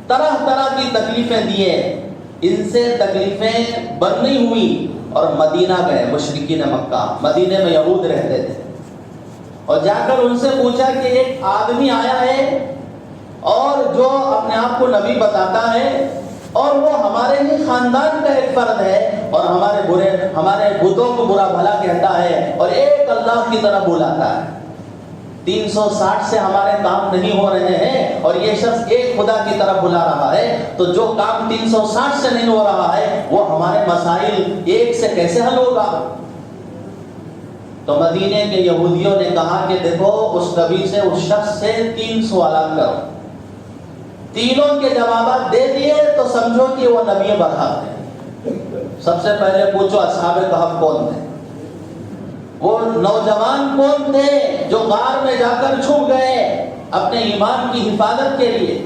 طرح طرح کی تکلیفیں دیے، ان سے تکلیفیں بند نہیں ہوئی، اور مدینہ گئے، مشرکین مکہ، مدینے میں یہود رہتے تھے، اور جا کر ان سے پوچھا کہ ایک آدمی آیا ہے اور جو اپنے آپ کو نبی بتاتا ہے، اور وہ ہمارے ہی خاندان کا ایک فرد ہے، اور ہمارے بتوں کو برا بھلا کہتا ہے، اور ایک اللہ کی طرف بلاتا ہے۔ 360 سے ہمارے کام نہیں ہو رہے ہیں، اور یہ شخص ایک خدا کی طرف بلا رہا ہے، تو جو کام 360 سے نہیں ہو رہا ہے وہ ہمارے مسائل ایک سے کیسے حل ہوگا؟ تو مدینے کے یہودیوں نے کہا کہ دیکھو اس نبی سے، اس شخص سے 3 سوالات کرو۔ تینوں کے جوابات دے دیے تو سمجھو کہ وہ نبی برحق ہے۔ سب سے پہلے پوچھو اصحاب کہف کون تھے، وہ نوجوان کون تھے جو غار میں جا کر چھپ گئے، اپنے ایمان کی حفاظت کے لیے.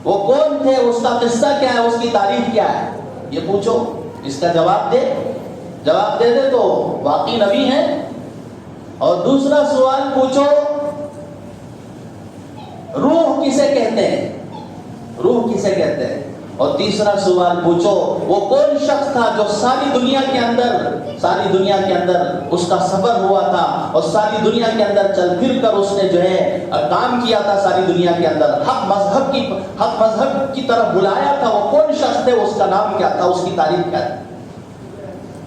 وہ کون تھے, اس کا قصہ کیا ہے, اس کی تاریخ کیا ہے, یہ پوچھو. اس کا جواب دے دے تو واقعی نبی ہیں. اور دوسرا سوال پوچھو, روح کسے کہتے ہیں. اور تیسرا سوال پوچھو, وہ کون شخص تھا جو ساری دنیا کے اندر اس کا سفر ہوا تھا, اور ساری دنیا کے اندر چل پھر کر اس نے جو ہے کام کیا تھا, ساری دنیا کے اندر حق مذہب کی طرف بلایا تھا. وہ کون شخص تھے, اس کا نام کیا تھا, اس کی تاریخ کیا تھی.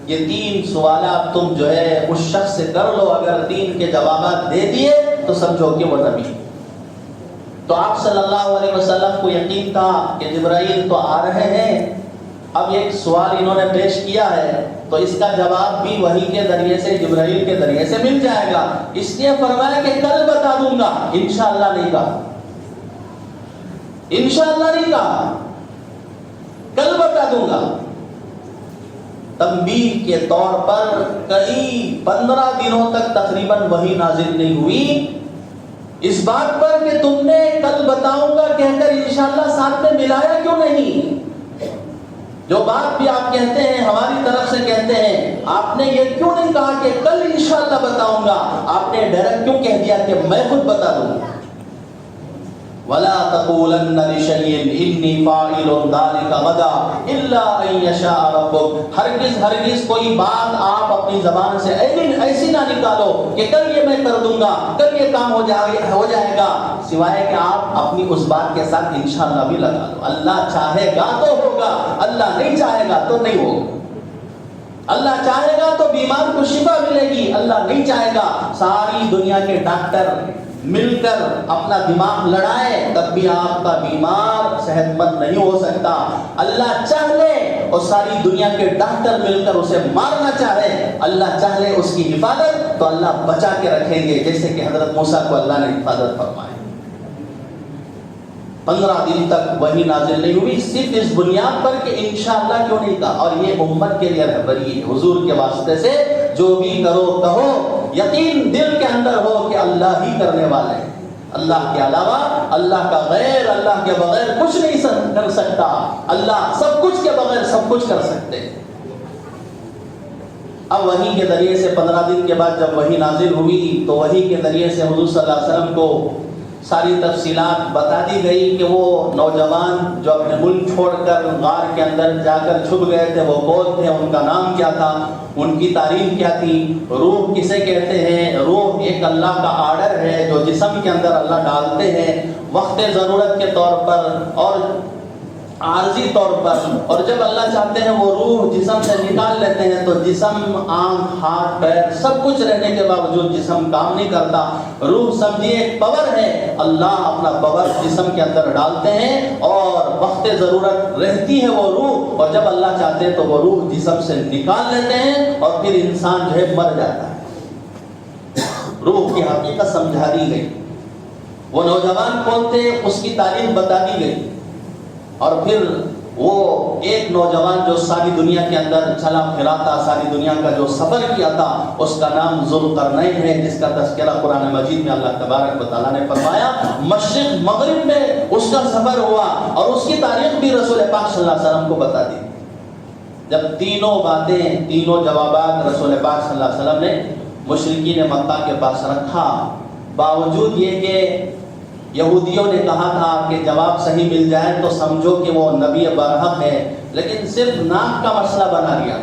یہ 3 سوالات تم جو ہے اس شخص سے کر لو. اگر 3 کے جوابات دے دیے تو سمجھو کہ وہ نبی. تو آپ صلی اللہ علیہ وسلم کو یقین تھا کہ جبرائیل تو آ رہے ہیں. اب ایک سوال انہوں نے پیش کیا ہے تو اس کا جواب بھی وحی کے ذریعے سے, جبرائیل کے ذریعے سے مل جائے گا. اس لیے فرمایا کہ کل بتا دوں گا. انشاءاللہ نہیں کہا, کل بتا دوں گا. تنبیہ کے طور پر کئی 15 دنوں تک تقریباً وحی نازل نہیں ہوئی, اس بات پر کہ تم نے کل بتاؤں گا کہہ کر انشاءاللہ ساتھ میں ملایا کیوں نہیں. جو بات بھی آپ کہتے ہیں, ہماری طرف سے کہتے ہیں, آپ نے یہ کیوں نہیں کہا کہ کل انشاءاللہ بتاؤں گا, آپ نے ڈائریکٹ کیوں کہہ دیا کہ میں خود بتا دوں گا. وَلَا تَقُولَنَّ لِشَيْءٍ إِنِّي فَاعِلٌ ذَلِكَ غَدًا إِلَّا أَن يَشَاءَ رَبُّكَ. ہرگز کوئی بات آپ اپنی زبان سے ایسی نہ نکالو کہ کل یہ میں کر دوں گا, کل یہ کام ہو جائے گا, سوائے کہ آپ اپنی اس بات کے ساتھ انشاءاللہ بھی لگا دو. اللہ چاہے گا تو ہوگا, اللہ نہیں چاہے گا تو نہیں ہوگا. اللہ چاہے گا تو بیمار کو شفا ملے گی, اللہ نہیں چاہے گا ساری دنیا کے ڈاکٹر مل کر اپنا دماغ لڑائے تب بھی آپ کا بیمار صحت مند نہیں ہو سکتا. اللہ چاہ لے اور ساری دنیا کے ڈاکٹر مل کر اسے مارنا چاہے, اللہ چاہ لے اس کی حفاظت تو اللہ بچا کے رکھیں گے, جیسے کہ حضرت موسیٰ کو اللہ نے حفاظت فرمائی. 15 دن تک وحی نازل نہیں ہوئی, صرف اس بنیاد پر کہ انشاءاللہ کیوں نہیں کہا. اور یہ امت کے لیے رہبری ہے, حضور کے واسطے سے جو بھی کرو کہو, یقین دل کے اندر ہو کہ اللہ ہی کرنے والے ہیں. اللہ کے علاوہ, اللہ کا غیر, اللہ کے بغیر کچھ نہیں کر سکتا. اللہ سب کچھ کے بغیر سب کچھ کر سکتے. اب وحی کے ذریعے سے 15 دن کے بعد جب وحی نازل ہوئی تو وحی کے ذریعے سے حضور صلی اللہ علیہ وسلم کو ساری تفصیلات بتا دی گئی کہ وہ نوجوان جو اپنے ملک چھوڑ کر غار کے اندر جا کر چھپ گئے تھے وہ کون تھے, ان کا نام کیا تھا, ان کی تاریخ کیا تھی. روح کسے کہتے ہیں, روح ایک اللہ کا آرڈر ہے جو جسم کے اندر اللہ ڈالتے ہیں وقت ضرورت کے طور پر اور عارضی طور پر, اور جب اللہ چاہتے ہیں وہ روح جسم سے نکال لیتے ہیں تو جسم, آنکھ, ہاتھ, پیر سب کچھ رہنے کے باوجود جسم کام نہیں کرتا. روح سمجھیے ایک پاور ہے, اللہ اپنا پاور جسم کے اندر ڈالتے ہیں اور وقت ضرورت رہتی ہے وہ روح, اور جب اللہ چاہتے ہیں تو وہ روح جسم سے نکال لیتے ہیں اور پھر انسان جو ہے مر جاتا ہے. روح کی حقیقت سمجھا دی گئی. وہ نوجوان کون تھے اس کی تاریخ بتا دی گئی. اور پھر وہ ایک نوجوان جو ساری دنیا کے اندر چلا پھرا تھا, ساری دنیا کا جو سفر کیا تھا, اس کا نام ذوالقرنین ہے, جس کا تذکرہ قرآن مجید میں اللہ تبارک و تعالیٰ نے فرمایا. مشرق مغرب میں اس کا سفر ہوا اور اس کی تاریخ بھی رسول پاک صلی اللہ علیہ وسلم کو بتا دی. جب تینوں باتیں, تینوں جوابات رسول پاک صلی اللہ علیہ وسلم نے مشرکین مکہ کے پاس رکھا, باوجود یہ کہ یہودیوں نے کہا تھا کہ جواب صحیح مل جائے تو سمجھو کہ وہ نبی برحق ہے, لیکن صرف ناک کا مسئلہ بنا لیا.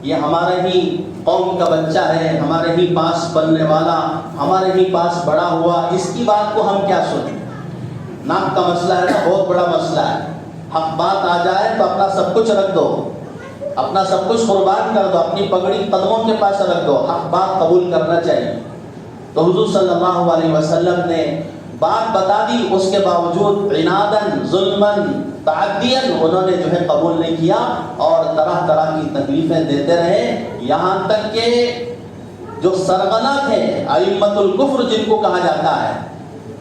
یہ ہمارے ہی قوم کا بچہ ہے, ہمارے ہی پاس بننے والا, ہمارے ہی پاس بڑا ہوا, اس کی بات کو ہم کیا سنیں. ناک کا مسئلہ ہے نا, بہت بڑا مسئلہ ہے. حق بات آ جائے تو اپنا سب کچھ رکھ دو, اپنا سب کچھ قربان کر دو, اپنی پگڑی قدموں کے پاس رکھ دو, حق بات قبول کرنا چاہیے. تو حضور صلی اللہ علیہ وسلم نے بات بتا دی, اس کے باوجود عناداً, ظلماً, تعدیاً انہوں نے جو ہے قبول نہیں کیا اور طرح طرح کی تکلیفیں دیتے رہے, یہاں تک کہ جو سرغنہ تھے, ائمۃ الکفر جن کو کہا جاتا ہے,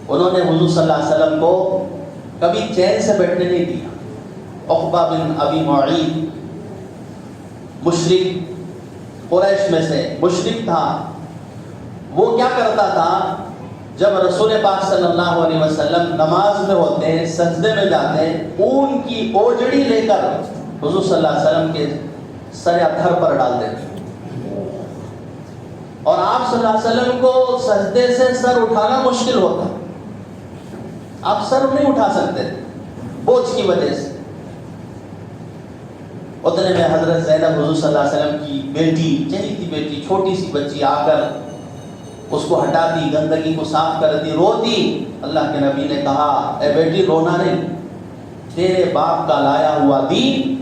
انہوں نے حضور صلی اللہ علیہ وسلم کو کبھی چین سے بیٹھنے نہیں دیا. عقبہ بن ابی معیط مشرک قریش میں سے مشرک تھا, وہ کیا کرتا تھا جب رسول پاک صلی اللہ علیہ وسلم نماز میں ہوتے ہیں، سجدے میں جاتے ہیں، اون کی اوجڑی لے کر حضور صلی اللہ علیہ وسلم کے سر ادھر پر ڈال دیتے ہیں، اور آپ صلی اللہ علیہ وسلم کو سجدے سے سر اٹھانا مشکل ہوتا، آپ سر نہیں اٹھا سکتے بوجھ کی وجہ سے۔ اتنے میں حضرت زینب حضور صلی اللہ علیہ وسلم کی بیٹی، چہی تھی بیٹی، چھوٹی سی بچی، آ کر اس کو ہٹاتی، گندگی کو صاف کرتی، روتی۔ اللہ کے نبی نے کہا اے بیٹی رونا نہیں، تیرے باپ کا لایا ہوا دین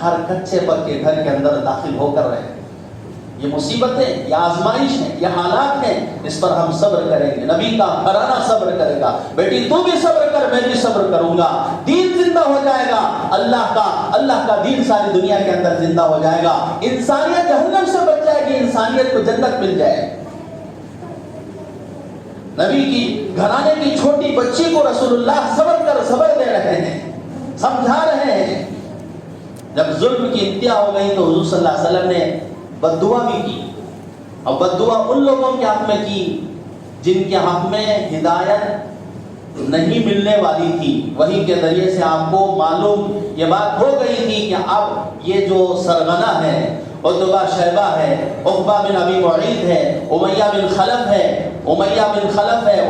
ہر کچے پکے گھر کے اندر داخل ہو کر رہے ہیں، یہ مصیبتیں، یہ آزمائش ہے، یہ حالات ہیں، اس پر ہم صبر کریں گے، نبی کا گھرانہ صبر کرے گا، بیٹی تو بھی صبر کر، میں بھی صبر کروں گا، دین زندہ ہو جائے گا، اللہ کا دین ساری دنیا کے اندر زندہ ہو جائے گا، انسانیت جہنم سے بچ جائے گی، انسانیت کو جنت مل جائے گی۔ نبی کی گھرانے کی چھوٹی بچی کو رسول اللہ صبر دے رہے ہیں، سمجھا رہے ہیں۔ جب ظلم کی انتہا ہو گئی تو حضور صلی اللہ علیہ وسلم نے بد دعا بھی کی، اور بد دعا ان لوگوں کے حق میں کی جن کے حق میں ہدایت نہیں ملنے والی تھی۔ وحی کے ذریعے سے آپ کو معلوم یہ بات ہو گئی تھی کہ اب یہ جو سرغنہ ہے، عتبہ شیبہ ہے، عقبہ بن ابی معیط ہے، امیہ بن خلف ہے، ابی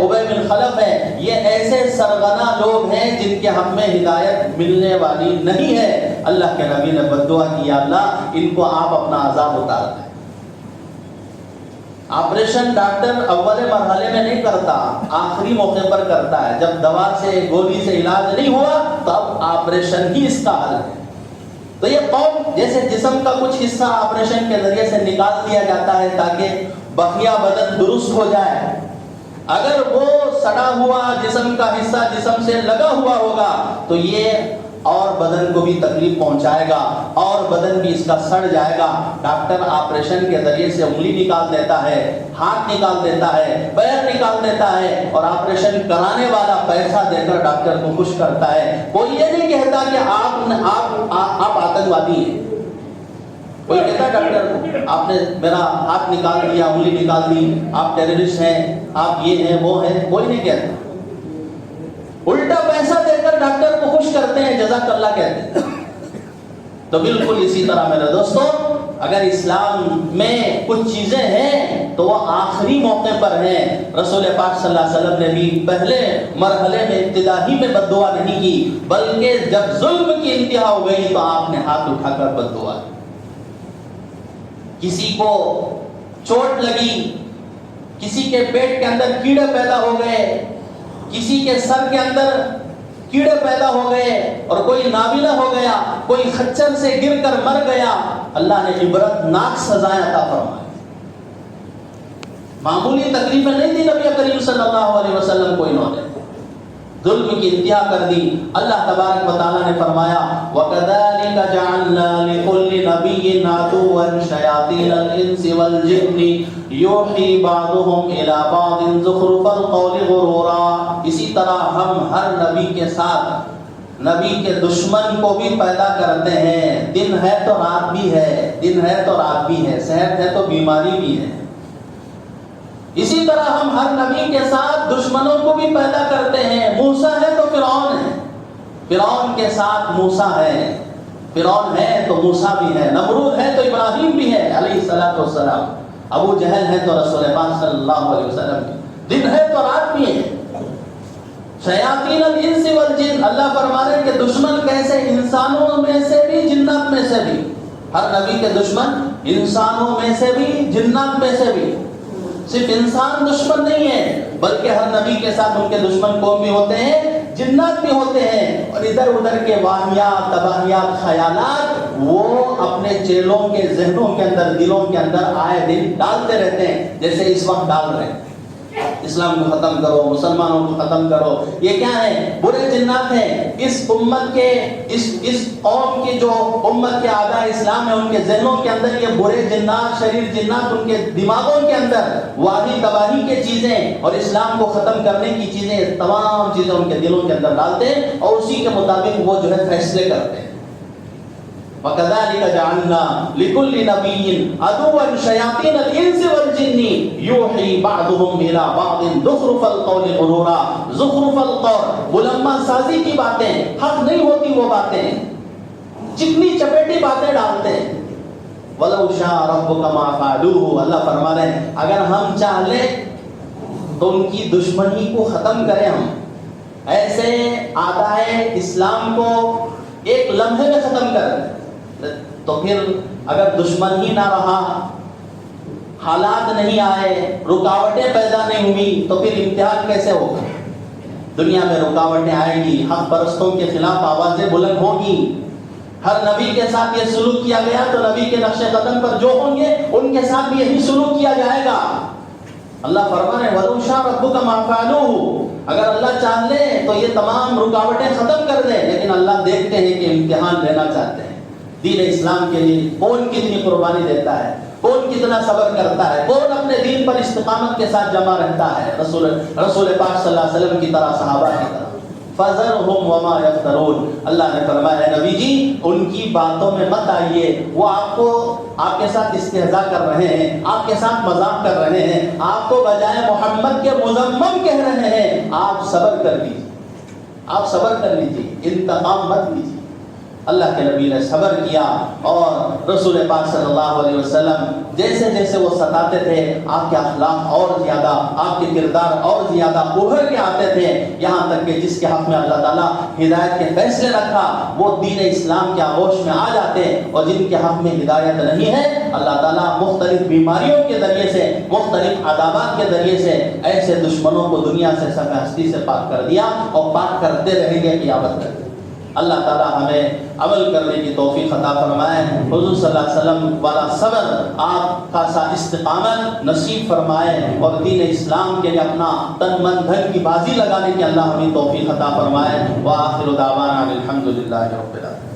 بن خلف ہے، یہ ایسے سرغنہ لوگ ہیں جن کے حق میں ہدایت ملنے والی نہیں ہے۔ اللہ کے نبی نے بد دعا کی، یا اللہ ان کو آپ اپنا عذاب اتار دیں۔ آپریشن ڈاکٹر اول مرحلے میں نہیں کرتا، آخری موقع پر کرتا ہے، جب دوا سے گولی سے علاج نہیں ہوا تو اب آپریشن ہی اس کا حل ہے۔ تو یہ قوم جیسے جسم کا کچھ حصہ آپریشن کے ذریعے سے نکال دیا جاتا ہے تاکہ بقیہ بدن درست ہو جائے، اگر وہ سڑا ہوا جسم کا حصہ جسم سے لگا ہوا ہوگا تو یہ اور بدن کو بھی تکلیف پہنچائے گا، اور بدن بھی اس کا سڑ جائے گا۔ ڈاکٹر آپریشن کے ذریعے سے انگلی نکال دیتا ہے، ہاتھ نکال دیتا ہے، پیر نکال دیتا ہے، اور آپریشن کرانے والا پیسہ دے کر ڈاکٹر کو خوش کرتا ہے۔ کوئی یہ نہیں کہتا کہ آپ آتنکوادی ہیں، کوئی کہتا ہے ڈاکٹر کو آپ نے میرا ہاتھ نکال دیا، انگلی نکال دی، آپ ٹیررسٹ ہیں، آپ یہ ہیں وہ ہیں، کوئی نہیں کہتا۔ الٹا پیسہ دے کر ڈاکٹر کو خوش کرتے ہیں، جزاک اللہ کہتے ہیں۔ تو بالکل اسی طرح میرے دوستوں، اگر اسلام میں کچھ چیزیں ہیں تو وہ آخری موقع پر ہیں۔ رسول پاک صلی اللہ علیہ وسلم نے بھی پہلے مرحلے میں ابتدائی میں بد دعا نہیں کی، بلکہ جب ظلم کی انتہا ہو گئی تو آپ نے ہاتھ اٹھا کر بد دعا کی۔ کسی کو چوٹ لگی، کسی کے پیٹ کے اندر کیڑے پیدا ہو گئے، کسی کے سر کے اندر کیڑے پیدا ہو گئے، اور کوئی نابینا ہو گیا، کوئی خچر سے گر کر مر گیا، اللہ نے عبرت ناک سزائیں عطا فرمائی۔ معمولی تکلیفیں نہیں دی نبی کریم صلی اللہ علیہ وسلم کو، انہوں نے ظلم کی انتہا کر دی۔ اللہ تبارک و تعالیٰ نے فرمایا وَكَذَلِكَ جَعَلْنَا لِكُلِّ نَبِيٍّ عَدُوًّا شَيَاطِينَ الْإِنسِ وَالْجِنِّ يُوحِي بَعْضُهُمْ إِلَى بَعْضٍ زُخْرُفَ الْقَوْلِ غُرُورًا۔ اسی طرح ہم ہر نبی کے ساتھ نبی کے دشمن کو بھی پیدا کرتے ہیں، دن ہے تو رات بھی ہے، دن ہے تو رات بھی ہے، صحت ہے تو بیماری بھی ہے۔ اسی طرح ہم ہر نبی کے ساتھ دشمنوں کو بھی پیدا کرتے ہیں، موسیٰ ہے تو فرعون ہے، فرعون کے ساتھ موسیٰ ہے، فرعون ہے تو موسیٰ بھی ہے، نمرود ہے تو ابراہیم بھی ہے علیہ السلام، ابو جہل ہے تو رسول پاک صلی اللہ علیہ وسلم بھی، دن ہے تو رات بھی ہے۔ شیاطین الانس والجن، اللہ فرما رہے ہیں کہ دشمن کیسے، انسانوں میں سے بھی جنات میں سے بھی، ہر نبی کے دشمن انسانوں میں سے بھی جنات میں سے بھی، صرف انسان دشمن نہیں ہے بلکہ ہر نبی کے ساتھ ان کے دشمن کون بھی ہوتے ہیں، جنات بھی ہوتے ہیں۔ اور ادھر ادھر کے واہیات تباہیات خیالات وہ اپنے چیلوں کے ذہنوں کے اندر دلوں کے اندر آئے دن ڈالتے رہتے ہیں، جیسے اس وقت ڈال رہے ہیں، اسلام کو ختم کرو، مسلمانوں کو ختم کرو۔ یہ کیا ہے؟ برے جنات ہیں۔ اس امت کے اس قوم کی جو امت کے آباء اسلام ہے، ان کے ذہنوں کے اندر یہ برے جنات، شریر جنات ان کے دماغوں کے اندر واہی تباہی کے چیزیں اور اسلام کو ختم کرنے کی چیزیں، تمام چیزیں ان کے دلوں کے اندر ڈالتے ہیں، اور اسی کے مطابق وہ جو ہے فیصلے کرتے ہیں۔ وَكَذَلِكَ جَعَلْنَا لِكُلِّ نَبِيٍّ عَدُوًّا شَيَاطِينَ الْإِنسِ وَالْجِنِّ يُوحِي بَعْضُهُمْ إِلَى بَعْضٍ زُخْرُفَ الْقَوْلِ غُرُورًا. زُخْرُفَ الْقَوْلِ ملمہ سازی کی باتیں، حق نہیں ہوتی وہ باتیں، چکنی چپیٹی باتیں ڈالتے ہیں. وَلَوْ شَاءَ رَبُّكَ مَا فَعَلُوهُ. اللہ فرما رہے ہیں اگر ہم چاہ لیں تو ان کی دشمنی کو ختم کریں. ہم ایسے اعدائے اسلام کو ایک لمحے میں ختم کر دیں. تو پھر اگر دشمن ہی نہ رہا، حالات نہیں آئے، رکاوٹیں پیدا نہیں ہوئی، تو پھر امتحان کیسے ہوگا؟ دنیا میں رکاوٹیں آئیں گی، حق پرستوں کے خلاف آوازیں بلند ہوگی. ہر نبی کے ساتھ یہ سلوک کیا گیا تو نبی کے نقش قدم پر جو ہوں گے ان کے ساتھ بھی یہی سلوک کیا جائے گا. اللہ فرما رہے ہیں وَلَوْ شَاءَ رَبُّكَ مَا فَعَلُوهُ. اگر اللہ چاہ لے تو یہ تمام رکاوٹیں ختم کر دے، لیکن اللہ دیکھتے ہیں کہ امتحان لینا چاہتے ہیں. دین اسلام کے لیے کون کتنی قربانی دیتا ہے، کون کتنا صبر کرتا ہے، کون اپنے دین پر استقامت کے ساتھ جمع رہتا ہے. رسول پاک صلی اللہ علیہ وسلم کی طرح، صحابہ کی طرح. فَذَرْهُمْ وَمَا يَفْتَرُونَ. اللہ نے فرمایا نبی جی ان کی باتوں میں مت آئیے، وہ آپ کے ساتھ استہزاء کر رہے ہیں، آپ کے ساتھ مذاق کر رہے ہیں، آپ کو بجائے محمد کے مذمم کہہ رہے ہیں. آپ صبر کر لیجیے، آپ صبر کر لیجیے، انتقام مت لیجیے. اللہ کے نبی نے صبر کیا اور رسول پاک صلی اللہ علیہ وسلم جیسے جیسے وہ ستاتے تھے آپ کے اخلاق اور زیادہ، آپ کے کردار اور زیادہ ابھر کے آتے تھے. یہاں تک کہ جس کے حق میں اللہ تعالیٰ ہدایت کے فیصلے رکھا وہ دین اسلام کے آغوش میں آ جاتے، اور جن کے حق میں ہدایت نہیں ہے اللہ تعالیٰ مختلف بیماریوں کے ذریعے سے، مختلف عذابات کے ذریعے سے ایسے دشمنوں کو دنیا سے صفحہ ہستی سے پاک کر دیا اور پاک کرتے رہیں گے قیامت تک. اللہ تعالیٰ ہمیں عمل کرنے کی توفیق عطا فرمائے. حضور صلی اللہ علیہ وسلم والا صبر، آپ کا سا استقامت نصیب فرمائے، اور دین اسلام کے لیے اپنا تن من دھن کی بازی لگانے کی اللہ ہمیں توفیق عطا فرمائے. وآخر دعوانا الحمدللہ رب العالمین.